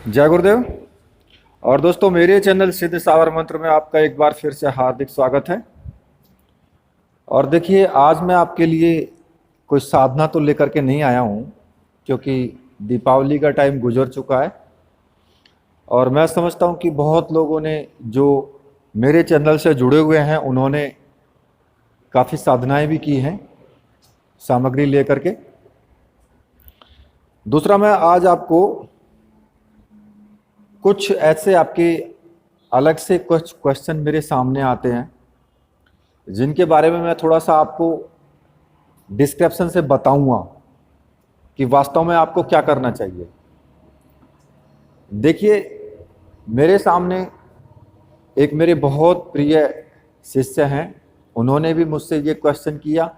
जय गुरुदेव। और दोस्तों, मेरे चैनल सिद्ध सावर मंत्र में आपका एक बार फिर से हार्दिक स्वागत है। और देखिए, आज मैं आपके लिए कोई साधना तो लेकर के नहीं आया हूँ, क्योंकि दीपावली का टाइम गुजर चुका है। और मैं समझता हूँ कि बहुत लोगों ने जो मेरे चैनल से जुड़े हुए हैं, उन्होंने काफ़ी साधनाएं भी की हैं सामग्री लेकर के। दूसरा, मैं आज आपको कुछ ऐसे आपके अलग से कुछ क्वेश्चन मेरे सामने आते हैं, जिनके बारे में मैं थोड़ा सा आपको डिस्क्रिप्शन से बताऊंगा कि वास्तव में आपको क्या करना चाहिए। देखिए, मेरे सामने एक मेरे बहुत प्रिय शिष्य हैं, उन्होंने भी मुझसे ये क्वेश्चन किया।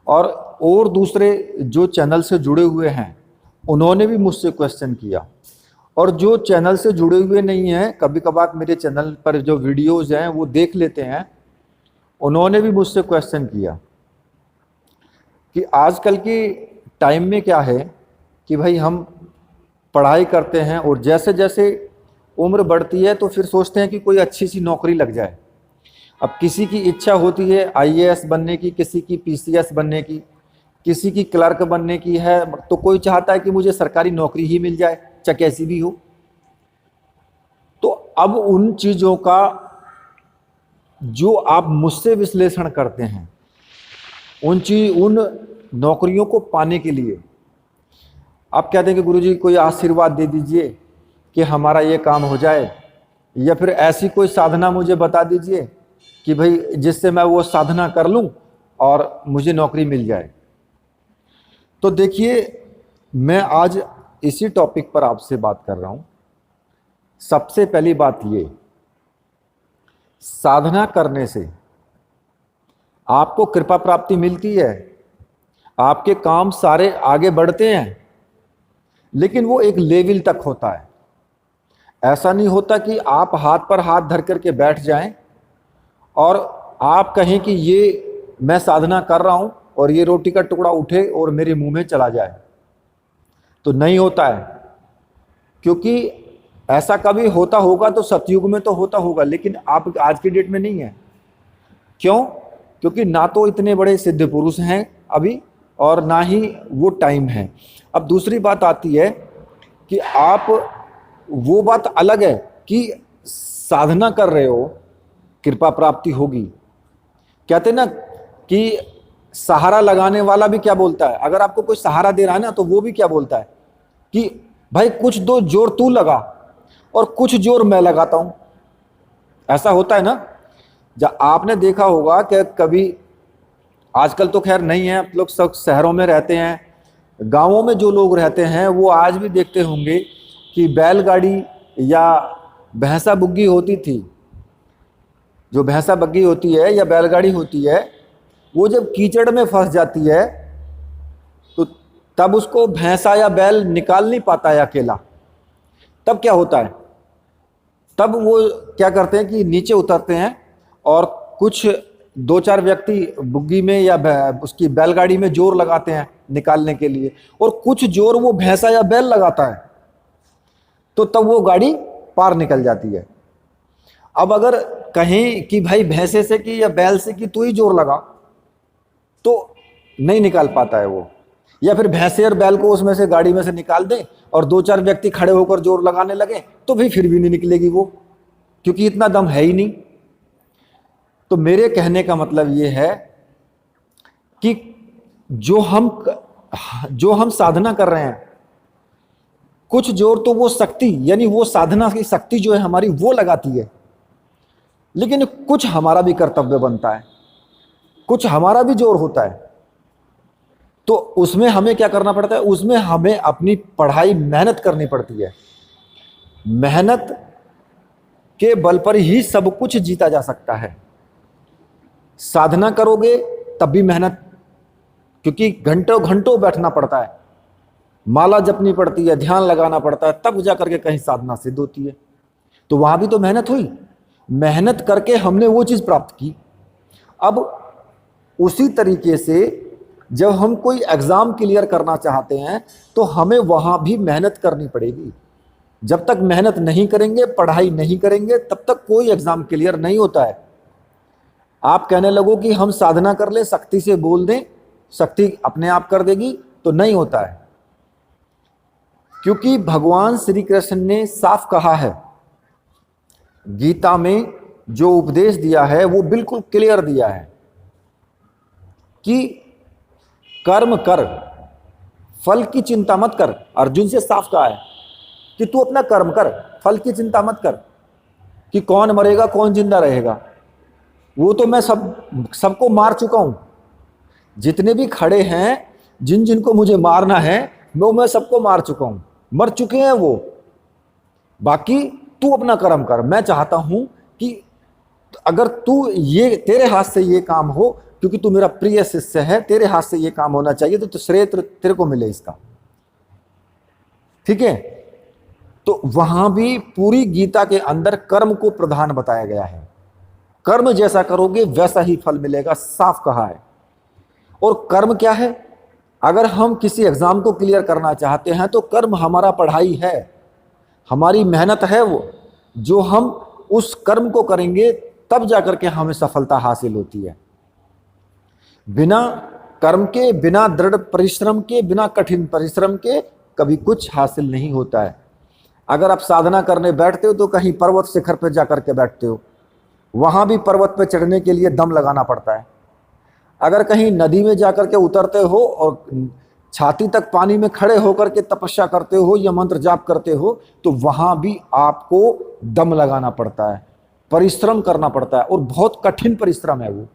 और दूसरे जो चैनल से जुड़े हुए हैं, उन्होंने भी मुझसे क्वेश्चन किया। और जो चैनल से जुड़े हुए नहीं हैं, कभी कभार मेरे चैनल पर जो वीडियोज़ हैं वो देख लेते हैं, उन्होंने भी मुझसे क्वेश्चन किया कि आजकल के टाइम में क्या है कि भाई हम पढ़ाई करते हैं और जैसे जैसे उम्र बढ़ती है तो फिर सोचते हैं कि कोई अच्छी सी नौकरी लग जाए। अब किसी की इच्छा होती है आईएएस बनने की, किसी की पीसीएस बनने की, किसी की क्लर्क बनने की है, तो कोई चाहता है कि मुझे सरकारी नौकरी ही मिल जाए, चाहे कैसी भी हो। तो अब उन चीज़ों का जो आप मुझसे विश्लेषण करते हैं, उन नौकरियों को पाने के लिए आप कहते हैं कि गुरुजी कोई आशीर्वाद दे दीजिए कि हमारा ये काम हो जाए, या फिर ऐसी कोई साधना मुझे बता दीजिए कि भाई जिससे मैं वो साधना कर लूं और मुझे नौकरी मिल जाए। तो देखिए, मैं आज इसी टॉपिक पर आपसे बात कर रहा हूं। सबसे पहली बात ये, साधना करने से आपको कृपा प्राप्ति मिलती है, आपके काम सारे आगे बढ़ते हैं, लेकिन वो एक लेवल तक होता है। ऐसा नहीं होता कि आप हाथ पर हाथ धर करके बैठ जाएं और आप कहें कि ये मैं साधना कर रहा हूं और ये रोटी का टुकड़ा उठे और मेरे मुंह में चला जाए, तो नहीं होता है। क्योंकि ऐसा कभी होता होगा तो सतयुग में तो होता होगा, लेकिन आप आज की डेट में नहीं है। क्यों? क्योंकि ना तो इतने बड़े सिद्ध पुरुष हैं अभी, और ना ही वो टाइम है। अब दूसरी बात आती है कि आप, वो बात अलग है कि साधना कर रहे हो, कृपा प्राप्ति होगी। कहते ना कि सहारा लगाने वाला भी क्या बोलता है, अगर आपको कोई सहारा दे रहा है ना, तो वो भी क्या बोलता है कि भाई कुछ दो जोर तू लगा और कुछ जोर मैं लगाता हूं। ऐसा होता है ना। जब आपने देखा होगा कि कभी, आजकल तो खैर नहीं है, आप लोग सब शहरों में रहते हैं, गांवों में जो लोग रहते हैं वो आज भी देखते होंगे कि बैलगाड़ी या भैंसा बुग्गी होती थी। जो भैंसा बग्गी होती है या बैलगाड़ी होती है, वो जब कीचड़ में फंस जाती है तो तब उसको भैंसा या बैल निकाल नहीं पाता है अकेला। तब क्या होता है, तब वो क्या करते हैं कि नीचे उतरते हैं और कुछ दो चार व्यक्ति बुग्गी में या उसकी बैलगाड़ी में जोर लगाते हैं निकालने के लिए, और कुछ जोर वो भैंसा या बैल लगाता है, तो तब वो गाड़ी पार निकल जाती है। अब अगर कहें कि भाई भैंसे से कि या बैल से कि तू ही जोर लगा, तो नहीं निकाल पाता है वो। या फिर भैंसे और बैल को उसमें से गाड़ी में से निकाल दे और दो चार व्यक्ति खड़े होकर जोर लगाने लगे, तो भी फिर भी नहीं निकलेगी वो, क्योंकि इतना दम है ही नहीं। तो मेरे कहने का मतलब ये है कि जो हम साधना कर रहे हैं, कुछ जोर तो वो शक्ति, यानी वो साधना की शक्ति जो है हमारी, वो लगाती है, लेकिन कुछ हमारा भी कर्तव्य बनता है, कुछ हमारा भी जोर होता है। तो उसमें हमें क्या करना पड़ता है, उसमें हमें अपनी पढ़ाई, मेहनत करनी पड़ती है। मेहनत के बल पर ही सब कुछ जीता जा सकता है। साधना करोगे तब भी मेहनत, क्योंकि घंटों घंटों बैठना पड़ता है, माला जपनी पड़ती है, ध्यान लगाना पड़ता है, तब जाकर के कहीं साधना सिद्ध होती है। तो वहां भी तो मेहनत हुई, मेहनत करके हमने वो चीज प्राप्त की। अब उसी तरीके से जब हम कोई एग्जाम क्लियर करना चाहते हैं तो हमें वहां भी मेहनत करनी पड़ेगी। जब तक मेहनत नहीं करेंगे, पढ़ाई नहीं करेंगे, तब तक कोई एग्जाम क्लियर नहीं होता है। आप कहने लगो कि हम साधना कर ले, शक्ति से बोल दें, शक्ति अपने आप कर देगी, तो नहीं होता है। क्योंकि भगवान श्री कृष्ण ने साफ कहा है, गीता में जो उपदेश दिया है वो बिल्कुल क्लियर दिया है कि कर्म कर, फल की चिंता मत कर। अर्जुन से साफ कहा है कि तू अपना कर्म कर, फल की चिंता मत कर कि कौन मरेगा कौन जिंदा रहेगा। वो तो मैं सबको मार चुका हूं। जितने भी खड़े हैं, जिन जिनको मुझे मारना है, वो मैं सबको मार चुका हूं, मर चुके हैं वो। बाकी तू अपना कर्म कर। मैं चाहता हूं कि अगर तू ये, तेरे हाथ से ये काम हो, क्योंकि तू मेरा प्रिय शिष्य है, तेरे हाथ से ये काम होना चाहिए, तो श्रेय तेरे को मिले इसका। ठीक है। तो वहां भी पूरी गीता के अंदर कर्म को प्रधान बताया गया है। कर्म जैसा करोगे वैसा ही फल मिलेगा, साफ कहा है। और कर्म क्या है? अगर हम किसी एग्जाम को क्लियर करना चाहते हैं तो कर्म हमारा पढ़ाई है, हमारी मेहनत है। वो जो हम उस कर्म को करेंगे तब जाकर के हमें सफलता हासिल होती है। बिना कर्म के, बिना दृढ़ परिश्रम के, बिना कठिन परिश्रम के कभी कुछ हासिल नहीं होता है। अगर आप साधना करने बैठते हो तो कहीं पर्वत शिखर पर जाकर के बैठते हो, वहां भी पर्वत पर चढ़ने के लिए दम लगाना पड़ता है। अगर कहीं नदी में जाकर के उतरते हो और छाती तक पानी में खड़े होकर के तपस्या करते हो या मंत्र जाप करते हो, तो वहां भी आपको दम लगाना पड़ता है, परिश्रम करना पड़ता है, और बहुत कठिन परिश्रम है वो।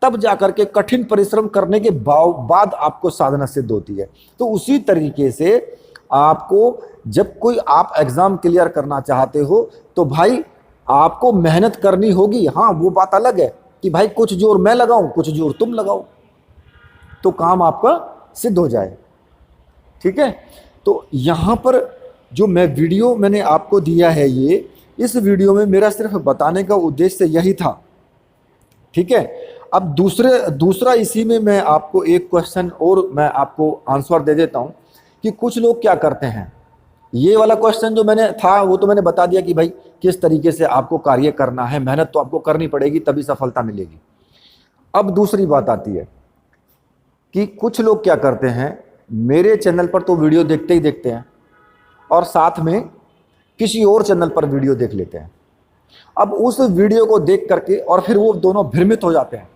तब जाकर के कठिन परिश्रम करने के बाद आपको साधना सिद्ध होती है। तो उसी तरीके से आपको, जब कोई आप एग्जाम क्लियर करना चाहते हो तो भाई आपको मेहनत करनी होगी। हाँ, वो बात अलग है कि भाई कुछ जोर मैं लगाऊं, कुछ जोर तुम लगाओ, तो काम आपका सिद्ध हो जाए। ठीक है। तो यहां पर जो वीडियो मैंने आपको दिया है, ये इस वीडियो में मेरा सिर्फ बताने का उद्देश्य यही था। ठीक है। अब दूसरा इसी में मैं आपको एक क्वेश्चन और मैं आपको आंसर दे देता हूं कि कुछ लोग क्या करते हैं। ये वाला क्वेश्चन जो मैंने था वो तो मैंने बता दिया कि भाई किस तरीके से आपको कार्य करना है, मेहनत तो आपको करनी पड़ेगी तभी सफलता मिलेगी। अब दूसरी बात आती है कि कुछ लोग क्या करते हैं, मेरे चैनल पर तो वीडियो देखते ही देखते हैं और साथ में किसी और चैनल पर वीडियो देख लेते हैं। अब उस वीडियो को देख करके और फिर वो दोनों भ्रमित हो जाते हैं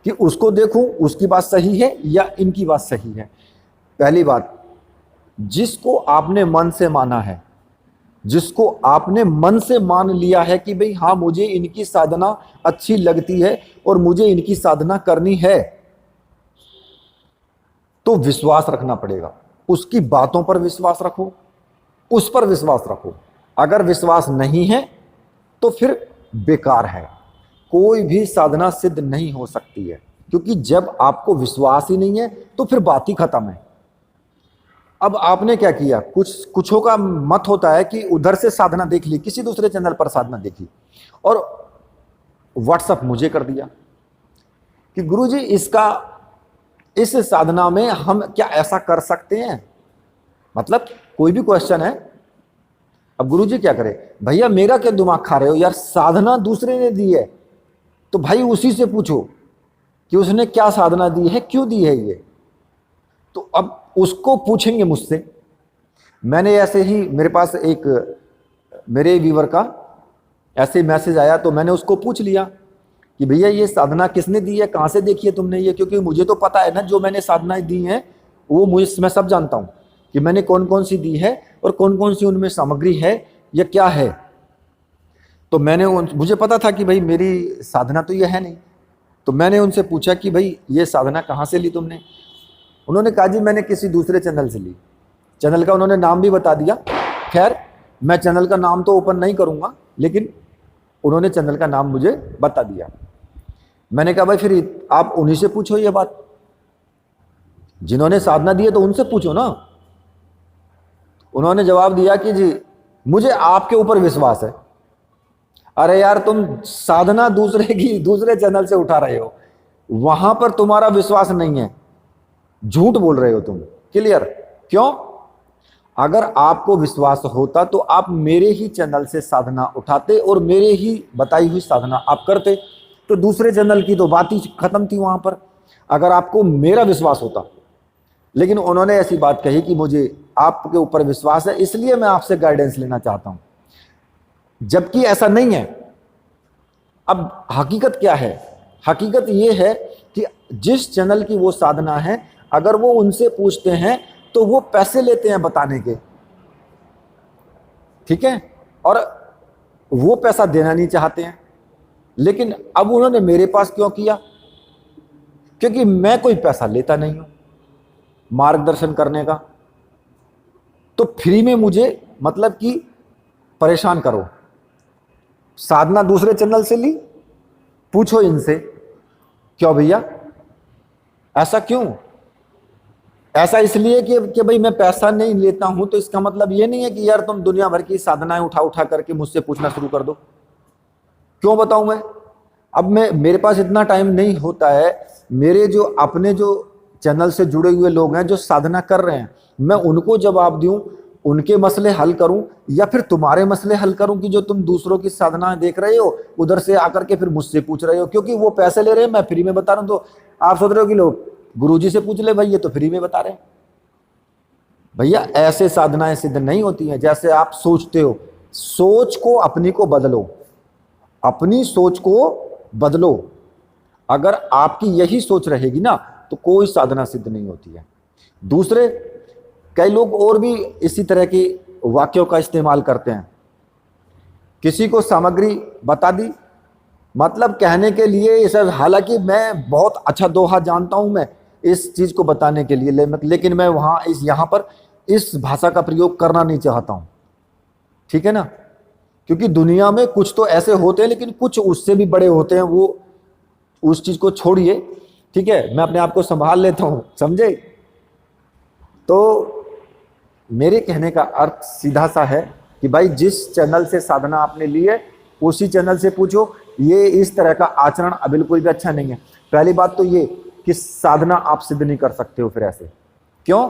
कि उसको देखूं, उसकी बात सही है या इनकी बात सही है। पहली बात, जिसको आपने मन से माना है, जिसको आपने मन से मान लिया है कि भाई हाँ मुझे इनकी साधना अच्छी लगती है और मुझे इनकी साधना करनी है, तो विश्वास रखना पड़ेगा। उसकी बातों पर विश्वास रखो, उस पर विश्वास रखो। अगर विश्वास नहीं है तो फिर बेकार है, कोई भी साधना सिद्ध नहीं हो सकती है। क्योंकि जब आपको विश्वास ही नहीं है तो फिर बात ही खत्म है। अब आपने क्या किया, कुछों का मत होता है कि उधर से साधना देख ली, किसी दूसरे चैनल पर साधना देखी और व्हाट्सएप मुझे कर दिया कि गुरुजी इस साधना में हम क्या ऐसा कर सकते हैं। मतलब कोई भी क्वेश्चन है। अब गुरुजी क्या करे, भैया मेरा क्या दिमाग खा रहे हो यार, साधना दूसरे ने दी है तो भाई उसी से पूछो कि उसने क्या साधना दी है, क्यों दी है ये। तो अब उसको पूछेंगे मुझसे। मैंने ऐसे ही, मेरे पास एक मेरे व्यूवर का ऐसे मैसेज आया तो मैंने उसको पूछ लिया कि भैया ये साधना किसने दी है, कहाँ से देखी है तुमने ये। क्योंकि मुझे तो पता है ना, जो मैंने साधनाएं दी हैं वो मैं सब जानता हूँ कि मैंने कौन कौन सी दी है और कौन कौन सी उनमें सामग्री है या क्या है। तो मुझे पता था कि भाई मेरी साधना तो ये है नहीं। तो मैंने उनसे पूछा कि भाई ये साधना कहाँ से ली तुमने। उन्होंने कहा जी मैंने किसी दूसरे चैनल से ली। चैनल का उन्होंने नाम भी बता दिया। खैर मैं चैनल का नाम तो ओपन नहीं करूंगा, लेकिन उन्होंने चैनल का नाम मुझे बता दिया। मैंने कहा भाई फिर आप उन्हीं से पूछो ये बात, जिन्होंने साधना दी है तो उनसे पूछो ना। उन्होंने जवाब दिया कि जी मुझे आपके ऊपर विश्वास है। अरे यार तुम साधना दूसरे चैनल से उठा रहे हो, वहां पर तुम्हारा विश्वास नहीं है, झूठ बोल रहे हो तुम। क्लियर? क्यों? अगर आपको विश्वास होता तो आप मेरे ही चैनल से साधना उठाते और मेरे ही बताई हुई साधना आप करते, तो दूसरे चैनल की तो बात ही खत्म थी वहां पर, अगर आपको मेरा विश्वास होता। लेकिन उन्होंने ऐसी बात कही कि मुझे आपके ऊपर विश्वास है, इसलिए मैं आपसे गाइडेंस लेना चाहता हूं, जबकि ऐसा नहीं है। अब हकीकत क्या है? हकीकत यह है कि जिस चैनल की वो साधना है, अगर वो उनसे पूछते हैं तो वो पैसे लेते हैं बताने के, ठीक है, और वो पैसा देना नहीं चाहते हैं। लेकिन अब उन्होंने मेरे पास क्यों किया? क्योंकि मैं कोई पैसा लेता नहीं हूं मार्गदर्शन करने का, तो फ्री में मुझे मतलब कि परेशान करो। साधना दूसरे चैनल से ली, पूछो इनसे, क्यों भैया ऐसा क्यों? ऐसा इसलिए कि भाई मैं पैसा नहीं लेता हूं, तो इसका मतलब ये नहीं है कि यार तुम दुनिया भर की साधनाएं उठा उठा करके मुझसे पूछना शुरू कर दो। क्यों बताऊं मैं? अब मेरे पास इतना टाइम नहीं होता है। मेरे जो अपने जो चैनल से जुड़े हुए लोग हैं जो साधना कर रहे हैं, मैं उनको जवाब दूं, उनके मसले हल करूं, या फिर तुम्हारे मसले हल करूं कि जो तुम दूसरों की साधना देख रहे हो उधर से आकर के फिर मुझसे पूछ रहे हो, क्योंकि वो पैसे ले रहे हैं, मैं फ्री में बता रहा हूं। तो आप सोच रहे हो कि लोग गुरुजी से पूछ ले भाई, ये तो फ्री में बता रहे हैं। भैया ऐसे साधनाएं सिद्ध नहीं होती हैं जैसे आप सोचते हो। सोच को अपनी को बदलो, अपनी सोच को बदलो। अगर आपकी यही सोच रहेगी ना तो कोई साधना सिद्ध नहीं होती है। दूसरे कई लोग और भी इसी तरह के वाक्यों का इस्तेमाल करते हैं। किसी को सामग्री बता दी, मतलब कहने के लिए सर, हालांकि मैं बहुत अच्छा दोहा जानता हूं मैं इस चीज को बताने के लिए, लेकिन मैं यहां पर इस भाषा का प्रयोग करना नहीं चाहता हूं, ठीक है ना। क्योंकि दुनिया में कुछ तो ऐसे होते हैं, लेकिन कुछ उससे भी बड़े होते हैं, वो उस चीज को छोड़िए, ठीक है। मैं अपने आप को संभाल लेता हूं, समझे। तो मेरे कहने का अर्थ सीधा सा है कि भाई जिस चैनल से साधना आपने ली है उसी चैनल से पूछो। ये इस तरह का आचरण बिल्कुल भी अच्छा नहीं है। पहली बात तो ये कि साधना आप सिद्ध नहीं कर सकते हो फिर ऐसे। क्यों?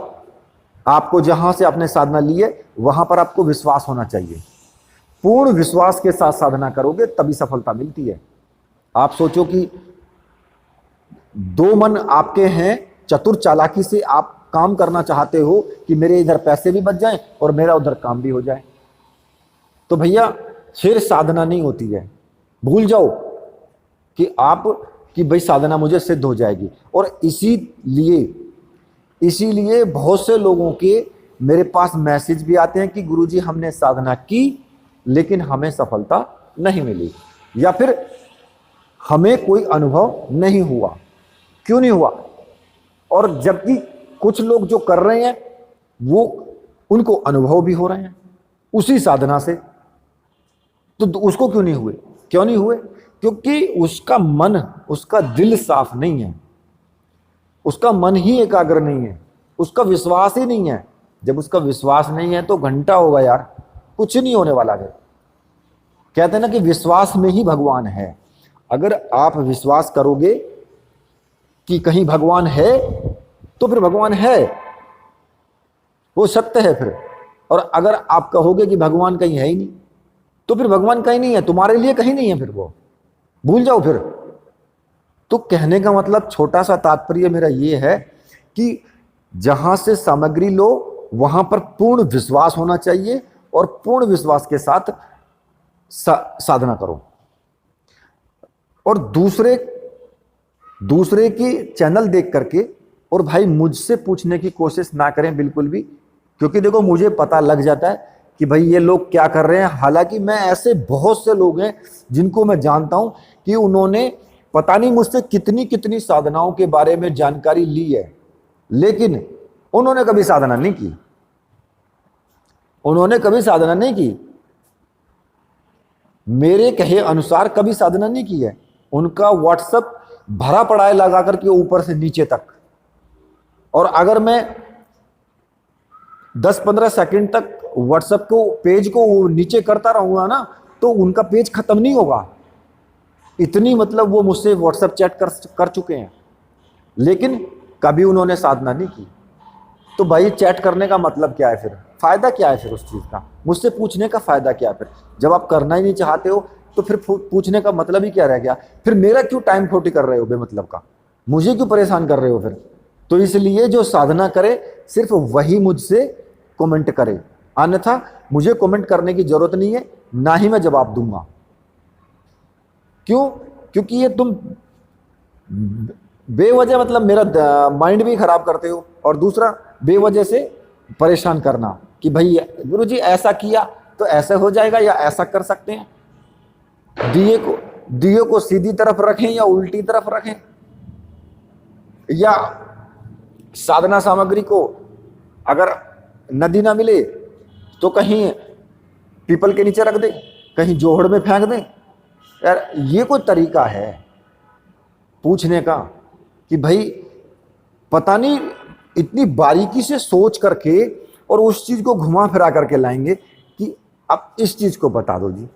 आपको जहां से आपने साधना ली है वहां पर आपको विश्वास होना चाहिए। पूर्ण विश्वास के साथ साधना करोगे तभी सफलता मिलती है। आप सोचो कि दो मन आपके हैं, चतुर चालाकी से आप काम करना चाहते हो कि मेरे इधर पैसे भी बच जाएं और मेरा उधर काम भी हो जाए, तो भैया फिर साधना नहीं होती है। भूल जाओ कि भाई साधना मुझे सिद्ध हो जाएगी। और इसीलिए बहुत से लोगों के मेरे पास मैसेज भी आते हैं कि गुरुजी हमने साधना की लेकिन हमें सफलता नहीं मिली, या फिर हमें कोई अनुभव नहीं हुआ। क्यों नहीं हुआ? और जबकि कुछ लोग जो कर रहे हैं वो उनको अनुभव भी हो रहे हैं उसी साधना से, तो उसको क्यों नहीं हुए? क्यों नहीं हुए? क्योंकि उसका मन, उसका दिल साफ नहीं है, उसका मन ही एकाग्र नहीं है, उसका विश्वास ही नहीं है। जब उसका विश्वास नहीं है तो घंटा होगा यार, कुछ नहीं होने वाला है। कहते हैं ना कि विश्वास में ही भगवान है। अगर आप विश्वास करोगे कि कहीं भगवान है तो फिर भगवान है, वो सत्य है फिर। और अगर आप कहोगे कि भगवान कहीं है ही नहीं तो फिर भगवान कहीं नहीं है, तुम्हारे लिए कहीं नहीं है, फिर वो भूल जाओ फिर। तो कहने का मतलब छोटा सा तात्पर्य मेरा ये है कि जहां से सामग्री लो वहां पर पूर्ण विश्वास होना चाहिए और पूर्ण विश्वास के साथ साधना करो। और दूसरे की चैनल देख करके और भाई मुझसे पूछने की कोशिश ना करें बिल्कुल भी, क्योंकि देखो मुझे पता लग जाता है कि भाई ये लोग क्या कर रहे हैं। हालांकि मैं ऐसे बहुत से लोग हैं जिनको मैं जानता हूं कि उन्होंने पता नहीं मुझसे कितनी कितनी साधनाओं के बारे में जानकारी ली है, लेकिन उन्होंने कभी साधना नहीं की। उन्होंने कभी साधना नहीं की, मेरे कहे अनुसार कभी साधना नहीं की है। उनका व्हाट्सएप भरा पड़ा है लगा करके ऊपर से नीचे तक। और अगर मैं 10-15 सेकंड तक व्हाट्सएप को पेज को नीचे करता रहूंगा ना तो उनका पेज खत्म नहीं होगा। इतनी मतलब वो मुझसे व्हाट्सएप चैट कर चुके हैं, लेकिन कभी उन्होंने साधना नहीं की। तो भाई चैट करने का मतलब क्या है फिर? फायदा क्या है फिर उस चीज का? मुझसे पूछने का फायदा क्या है फिर? जब आप करना ही नहीं चाहते हो तो फिर पूछने का मतलब ही क्या रह गया? फिर मेरा क्यों टाइम खोटी कर रहे हो बेमतलब का? मुझे क्यों परेशान कर रहे हो फिर? तो इसलिए जो साधना करे सिर्फ वही मुझसे कमेंट करे, अन्यथा मुझे कमेंट करने की जरूरत नहीं है, ना ही मैं जवाब दूंगा। क्यों? क्योंकि ये तुम बेवजह मतलब मेरा माइंड भी खराब करते हो, और दूसरा बेवजह से परेशान करना कि भाई गुरुजी ऐसा किया तो ऐसा हो जाएगा या ऐसा कर सकते हैं। दिए को सीधी तरफ रखें या उल्टी तरफ रखें, या साधना सामग्री को अगर नदी ना मिले तो कहीं पीपल के नीचे रख दे, कहीं जोहड़ में फेंक दे। यार ये कोई तरीका है पूछने का कि भाई पता नहीं इतनी बारीकी से सोच करके और उस चीज को घुमा फिरा करके लाएंगे कि अब इस चीज को बता दो जी।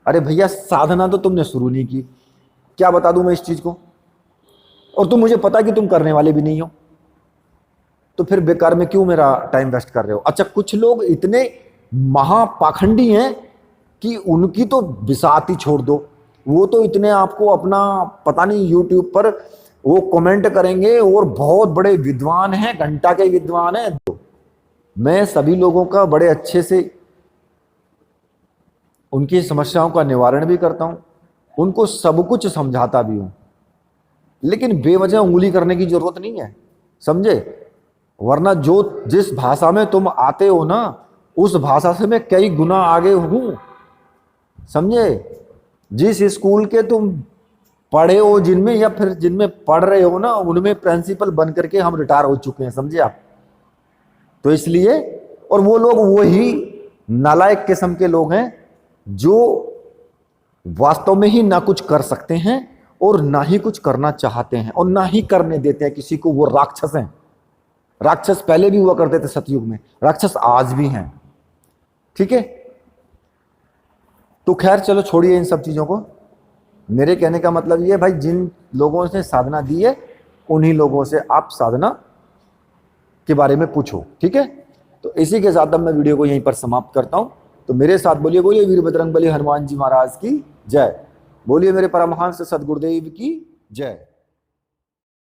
अरे भैया साधना तो तुमने शुरू नहीं की, क्या बता दूं मैं इस चीज को? और तुम मुझे पता कि तुम करने वाले भी नहीं हो, तो फिर बेकार में क्यों मेरा टाइम वेस्ट कर रहे हो? अच्छा, कुछ लोग इतने महापाखंडी हैं कि उनकी तो बिसात ही छोड़ दो। वो तो इतने आपको अपना पता नहीं यूट्यूब पर वो कमेंट करेंगे और बहुत बड़े विद्वान हैं, घंटा के विद्वान हैं। मैं सभी लोगों का बड़े अच्छे से उनकी समस्याओं का निवारण भी करता हूं, उनको सब कुछ समझाता भी हूं, लेकिन बेवजह उंगली करने की जरूरत नहीं है, समझे? वरना जो जिस भाषा में तुम आते हो ना, उस भाषा से मैं कई गुना आगे हूं, समझे? जिस स्कूल के तुम पढ़े हो जिनमें, या फिर जिनमें पढ़ रहे हो ना, उनमें प्रिंसिपल बन करके हम रिटायर हो चुके हैं, समझे आप? तो इसलिए, और वो लोग वही नालायक किस्म के लोग हैं जो वास्तव में ही ना कुछ कर सकते हैं और ना ही कुछ करना चाहते हैं और ना ही करने देते हैं किसी को। वो राक्षस हैं। राक्षस पहले भी हुआ करते थे सतयुग में, राक्षस आज भी हैं, ठीक है? तो खैर चलो छोड़िए इन सब चीजों को। मेरे कहने का मतलब ये भाई, जिन लोगों ने साधना दी है उन्हीं लोगों से आप साधना के बारे में पूछो, ठीक है? तो इसी के साथ अब मैं वीडियो को यहीं पर समाप्त करता हूं। तो मेरे साथ बोलिए, बोलिए वीर बजरंग बली हनुमान जी महाराज की जय। बोलिए मेरे परमहंस सदगुरुदेव की जय।